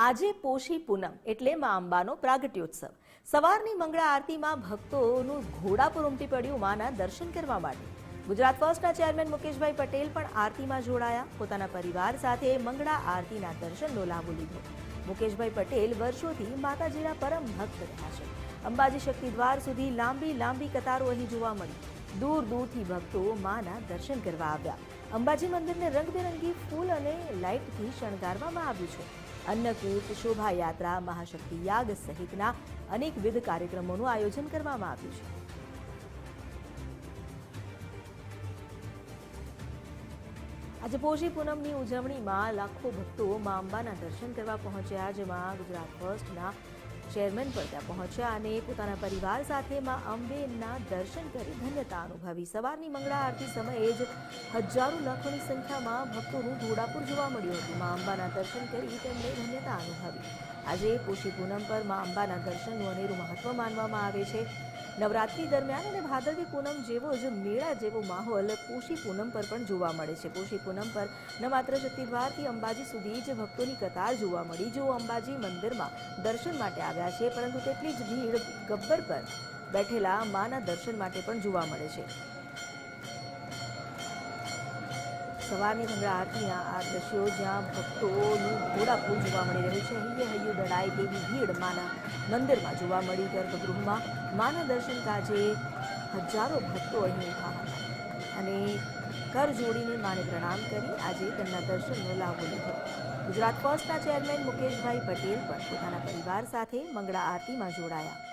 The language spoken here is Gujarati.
આજે પોષી પૂનમ એટલે માં અંબાનો પ્રાગટ્યોત્સવ. સવારની મંગળા આરતીમાં ભક્તોનું ઘોડાપુર ઉમટી પડ્યું માના દર્શન કરવા માટે. ગુજરાત ફર્સ્ટના ચેરમેન મુકેશભાઈ પટેલ પણ આરતીમાં જોડાયા. પોતાના પરિવાર સાથે મંગળા આરતીના દર્શનનો લાભ લીધો. મુકેશભાઈ પટેલ વર્ષોથી માતાજીના પરમ ભક્ત રહ્યા છે. અંબાજી શક્તિદ્વાર સુધી લાંબી કતારો અહીં જોવા મળી. દૂર દૂરથી ભક્તો માના દર્શન કરવા આવ્યા. અંબાજી મંદિરને રંગબેરંગી ફૂલ અને લાઇટથી શણગારવામાં આવ્યું છે. અન્નકૂટ, શોભાયાત્રા, મહાશક્તિ યાગ સહિતના અનેકવિધ કાર્યક્રમોનું આયોજન કરવામાં આવ્યું છે. આજે પોષી પૂનમની ઉજવણીમાં લાખો ભક્તો મા અંબાના દર્શન કરવા પહોંચ્યા, જેમાં ગુજરાત ફર્સ્ટના ચેરમેન પણ ત્યાં પહોંચ્યા અને પોતાના પરિવાર સાથે મા અંબેના દર્શન કરી ધન્યતા અનુભવી. સવારની મંગળા આરતી સમયે જ હજારો લાખોની સંખ્યામાં ભક્તોનું ઘોડાપુર જોવા મળ્યું હતું. મા અંબાના દર્શન કરી તેમણે ધન્યતા અનુભવી. આજે પોષી પૂનમ પર મા અંબાના દર્શનનું અનેરું મહત્વ માનવામાં આવે છે. નવરાત્રી દરમિયાન અને ભાદરવી પૂનમ જેવો જ મેળા જેવો માહોલ પોષી પૂનમ પર પણ જોવા મળે છે. પોષી પૂનમ પર ન માત્ર શક્તિદ્વારથી અંબાજી સુધી જ ભક્તોની કતાર જોવા મળી. જેઓ અંબાજી મંદિરમાં દર્શન માટે આવ્યા છે, પરંતુ તેટલી જ ભીડ ગબ્બર પર બેઠેલા માના દર્શન માટે પણ જોવા મળે છે. સવારની મંગળા આરતીના આ દ્રશ્યો જ્યાં ભક્તોનું ઘોડાપુર જોવા મળી રહ્યું છે. હૈયે હૈયું દડાય તેવી ભીડ માના મંદિરમાં જોવા મળી. ગર્ભગૃહમાં માના દર્શન કાજે હજારો ભક્તો અહીં ઉભા હતા અને કર જોડીને માને પ્રણામ કરી આજે તેમના દર્શનનો લાભ લીધો. ગુજરાત ફર્સ્ટના ચેરમેન મુકેશભાઈ પટેલ પણ પોતાના પરિવાર સાથે મંગળા આરતીમાં જોડાયા.